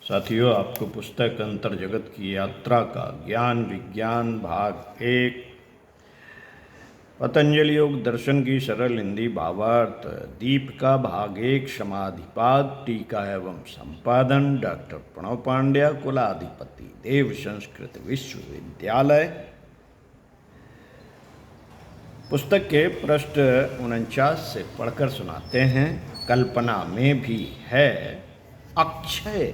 साथियों, आपको पुस्तक अंतर जगत की यात्रा का ज्ञान विज्ञान भाग 1 पतंजलि योग दर्शन की सरल हिंदी भावार्थ दीपिका भाग 1 समाधिपाद टीका एवं संपादन डॉक्टर प्रणव पांड्या कुलाधिपति देव संस्कृत विश्वविद्यालय। पुस्तक के पृष्ठ 49 से पढ़कर सुनाते हैं। कल्पना में भी है अक्षय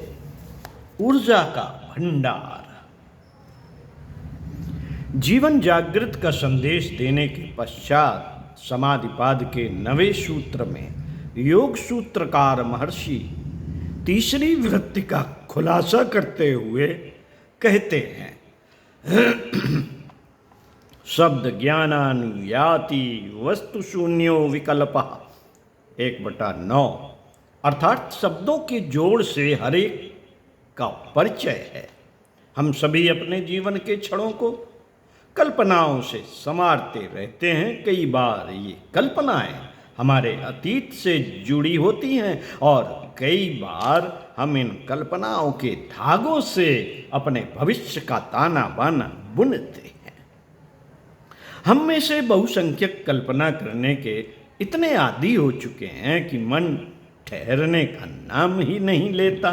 ऊर्जा का भंडार। जीवन जागृत का संदेश देने के पश्चात समाधिपाद के 9वें सूत्र में योग सूत्रकार महर्षि तीसरी वृत्ति का खुलासा करते हुए कहते हैं, शब्द ज्ञानानुयाति वस्तु शून्यो विकल्पः 1/9, अर्थात शब्दों के जोड़ से हरेक का परिचय है। हम सभी अपने जीवन के क्षणों को कल्पनाओं से संवारते रहते हैं। कई बार ये कल्पनाएं हमारे अतीत से जुड़ी होती हैं और कई बार हम इन कल्पनाओं के धागों से अपने भविष्य का ताना बाना बुनते हैं। हम में से बहुसंख्यक कल्पना करने के इतने आदी हो चुके हैं कि मन ठहरने का नाम ही नहीं लेता।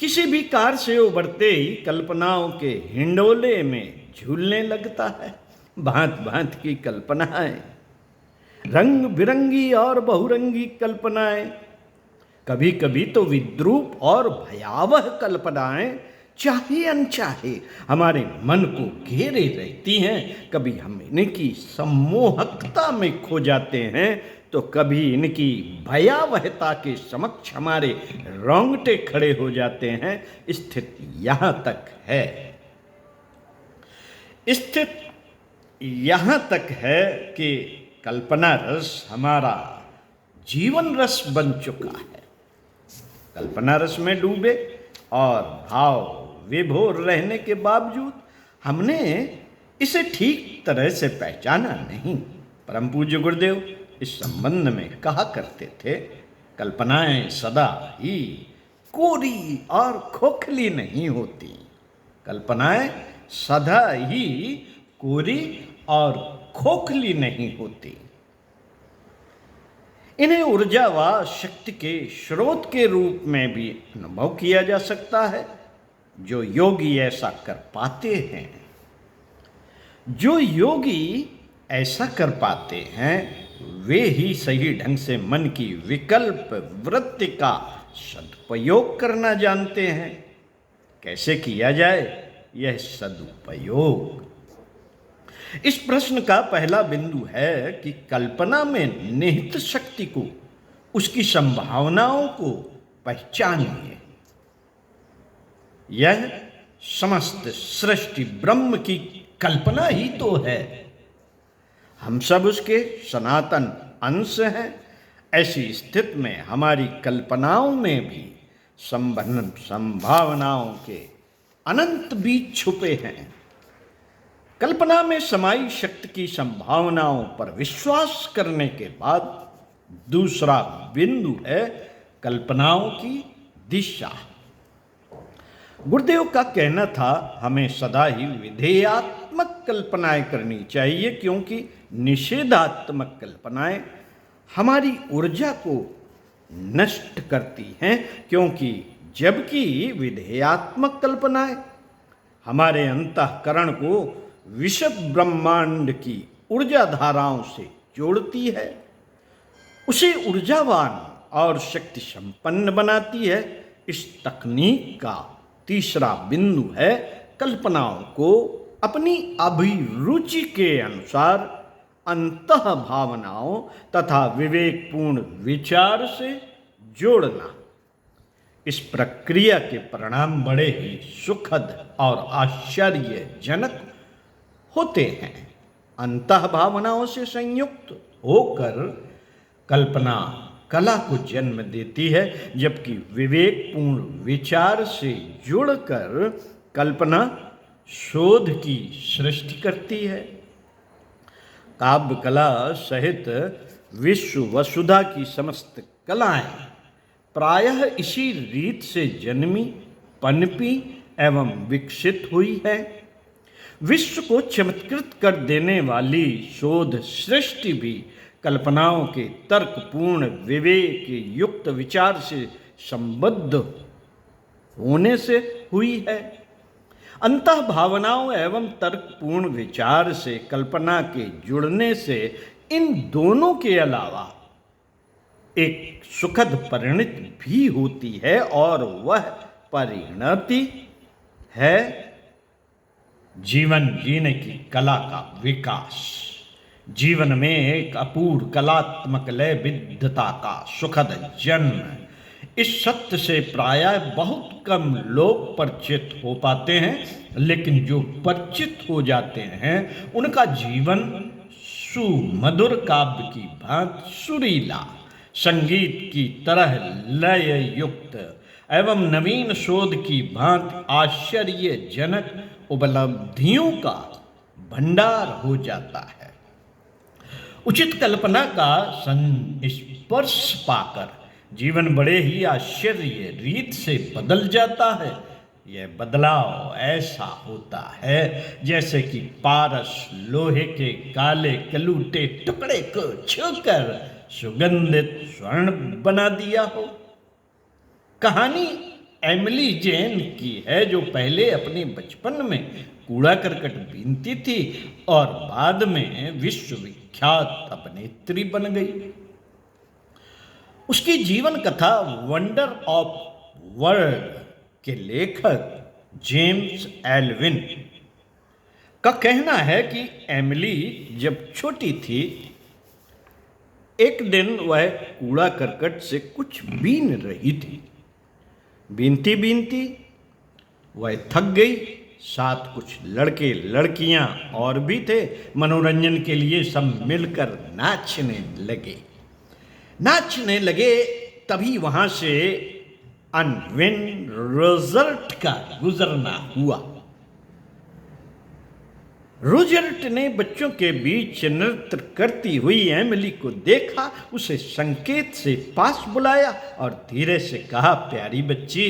किसी भी कार से उबरते ही कल्पनाओं के हिंडोले में झूलने लगता है। भांत भांत की कल्पनाएं, रंग बिरंगी और बहुरंगी कल्पनाएं, कभी कभी तो विद्रूप और भयावह कल्पनाएं चाहे अनचाहे हमारे मन को घेरे रहती हैं। कभी हम इनकी सम्मोहकता में खो जाते हैं तो कभी इनकी भयावहता के समक्ष हमारे रोंगटे खड़े हो जाते हैं। स्थिति यहाँ तक है कि कल्पना रस हमारा जीवन रस बन चुका है। कल्पना रस में डूबे और भाव विभोर रहने के बावजूद हमने इसे ठीक तरह से पहचाना नहीं। परम पूज्य गुरुदेव इस संबंध में कहा करते थे, कल्पनाएं सदा ही कोरी और खोखली नहीं होती। कल्पनाएं सदा ही कोरी और खोखली नहीं होती। इन्हें ऊर्जा व शक्ति के स्रोत के रूप में भी अनुभव किया जा सकता है। जो योगी ऐसा कर पाते हैं वे ही सही ढंग से मन की विकल्प वृत्ति का सदुपयोग करना जानते हैं। कैसे किया जाए यह सदुपयोग? इस प्रश्न का पहला बिंदु है कि कल्पना में निहित शक्ति को, उसकी संभावनाओं को पहचानिए। यह समस्त सृष्टि ब्रह्म की कल्पना ही तो है। हम सब उसके सनातन अंश हैं। ऐसी स्थिति में हमारी कल्पनाओं में भी संभावनाओं के अनंत बीज छुपे हैं। कल्पना में समाई शक्ति की संभावनाओं पर विश्वास करने के बाद दूसरा बिंदु है कल्पनाओं की दिशा। गुरुदेव का कहना था, हमें सदा ही विधेयात्मक कल्पनाएं करनी चाहिए, क्योंकि निषेधात्मक कल्पनाएं हमारी ऊर्जा को नष्ट करती हैं। क्योंकि जबकि विधेयात्मक कल्पनाएं हमारे अंतःकरण को विशद ब्रह्मांड की ऊर्जा धाराओं से जोड़ती है, उसे ऊर्जावान और शक्ति संपन्न बनाती है। इस तकनीक का तीसरा बिंदु है कल्पनाओं को अपनी अभिरुचि के अनुसार अंतः भावनाओं तथा विवेकपूर्ण विचार से जोड़ना। इस प्रक्रिया के परिणाम बड़े ही सुखद और आश्चर्यजनक होते हैं। अंतः भावनाओं से संयुक्त होकर कल्पना कला को जन्म देती है, जबकि विवेकपूर्ण विचार से जुड़कर कल्पना शोध की सृष्टि करती है। काव्य कला सहित विश्व वसुधा की समस्त कलाएं प्रायः इसी रीत से जन्मी पनपी एवं विकसित हुई है। विश्व को चमत्कृत कर देने वाली शोध सृष्टि भी कल्पनाओं के तर्कपूर्ण विवेक युक्त विचार से संबद्ध होने से हुई है। अंतः भावनाओं एवं तर्कपूर्ण विचार से कल्पना के जुड़ने से इन दोनों के अलावा एक सुखद परिणति भी होती है और वह परिणति है जीवन जीने की कला का विकास। जीवन में एक अपूर्व कलात्मक लय विद्धता का सुखद जन्म। इस सत्य से प्रायः बहुत कम लोग परिचित हो पाते हैं, लेकिन जो परिचित हो जाते हैं उनका जीवन सुमधुर काव्य की भांति सुरीला, संगीत की तरह लय युक्त एवं नवीन शोध की भांति आश्चर्यजनक उपलब्धियों का भंडार हो जाता है। उचित कल्पना का संस्पर्श पाकर जीवन बड़े ही आश्चर्य रीत से बदल जाता है। यह बदलाव ऐसा होता है जैसे कि पारस लोहे के काले कलूटे टुकड़े को छूकर सुगंधित स्वर्ण बना दिया हो। कहानी एमिली जेन की है, जो पहले अपने बचपन में कूड़ा करकट बीनती थी और बाद में विश्वविख्यात अभिनेत्री बन गई। उसकी जीवन कथा वंडर ऑफ वर्ल्ड के लेखक जेम्स एल्विन का कहना है कि एमिली जब छोटी थी, एक दिन वह कूड़ा करकट से कुछ बीन रही थी। बीनती बीनती वह थक गई। साथ कुछ लड़के लड़कियां और भी थे। मनोरंजन के लिए सब मिलकर नाचने लगे। तभी वहां से अनविन रोजर्ट का गुजरना हुआ। रोजर्ट ने बच्चों के बीच नृत्य करती हुई एमिली को देखा, उसे संकेत से पास बुलाया और धीरे से कहा, प्यारी बच्ची,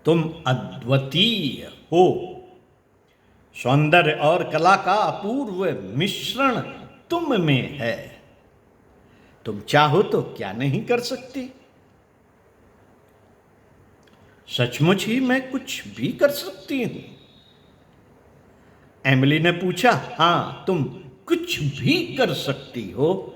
तुम अद्वितीय हो। सौंदर्य और कला का अपूर्व मिश्रण तुम में है। तुम चाहो तो क्या नहीं कर सकती। सचमुच ही मैं कुछ भी कर सकती हूं। एमिली ने पूछा, हाँ, तुम कुछ भी कर सकती हो।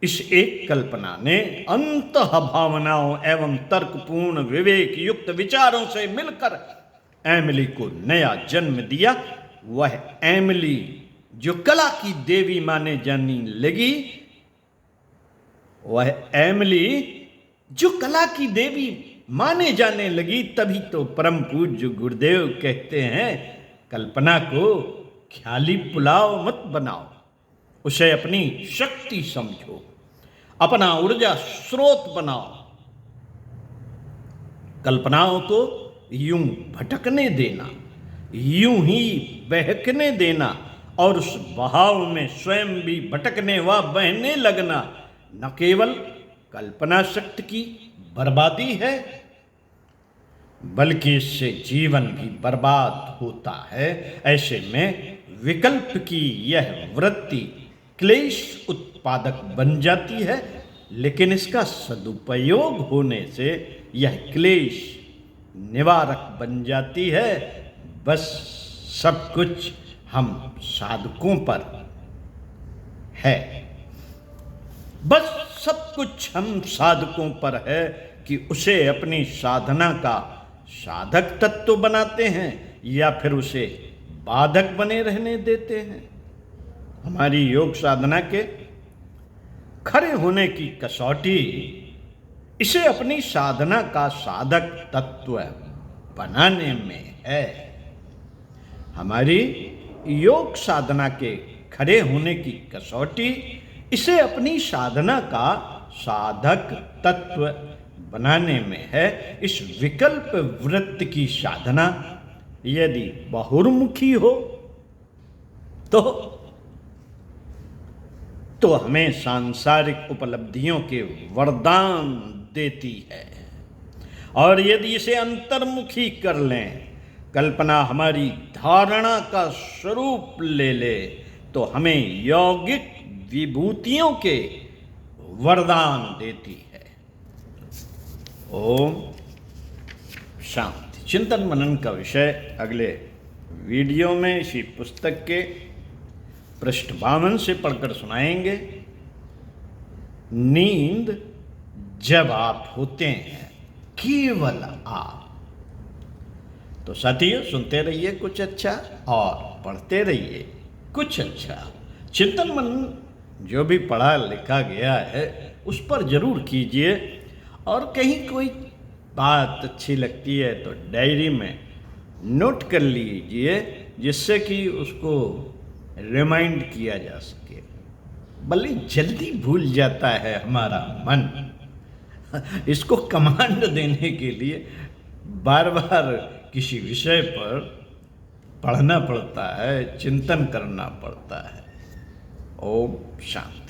इस एक कल्पना ने अंतः भावनाओं एवं तर्कपूर्ण विवेक युक्त विचारों से मिलकर एमिली को नया जन्म दिया। वह एमिली जो कला की देवी माने जाने लगी, तभी तो परम पूज्य गुरुदेव कहते हैं, कल्पना को ख्याली पुलाव मत बनाओ, उसे अपनी शक्ति समझो, अपना ऊर्जा स्रोत बनाओ। कल्पनाओं को यूं भटकने देना, यूं ही बहकने देना और उस बहाव में स्वयं भी भटकने व बहने लगना न केवल कल्पना शक्ति की बर्बादी है, बल्कि इससे जीवन भी बर्बाद होता है। ऐसे में विकल्प की यह वृत्ति क्लेश उत्पादक बन जाती है, लेकिन इसका सदुपयोग होने से यह क्लेश निवारक बन जाती है। बस सब कुछ हम साधकों पर है। बस सब कुछ हम साधकों पर है कि उसे अपनी साधना का साधक तत्व बनाते हैं या फिर उसे बाधक बने रहने देते हैं। हमारी योग साधना के खड़े होने की कसौटी इसे अपनी साधना का साधक तत्व बनाने में है। हमारी योग साधना के खड़े होने की कसौटी इसे अपनी साधना का साधक तत्व बनाने में है। इस विकल्प वृत्ति की साधना यदि बहुर्मुखी हो तो हमें सांसारिक उपलब्धियों के वरदान देती है और यदि इसे अंतर्मुखी कर लें, कल्पना हमारी धारणा का स्वरूप ले ले, तो हमें यौगिक विभूतियों के वरदान देती है। ओम शांति। चिंतन मनन का विषय अगले वीडियो में इसी पुस्तक के पृष्ठ 52 से पढ़कर सुनाएंगे। नींद जब आप होते हैं, केवल आप। तो साथियों, सुनते रहिए कुछ अच्छा और पढ़ते रहिए कुछ अच्छा। चिंतन मनन जो भी पढ़ा लिखा गया है उस पर जरूर कीजिए, और कहीं कोई बात अच्छी लगती है तो डायरी में नोट कर लीजिए, जिससे कि उसको रिमाइंड किया जा सके। भले जल्दी भूल जाता है हमारा मन, इसको कमांड देने के लिए बार बार किसी विषय पर पढ़ना पड़ता है, चिंतन करना पड़ता है। ओम शांति।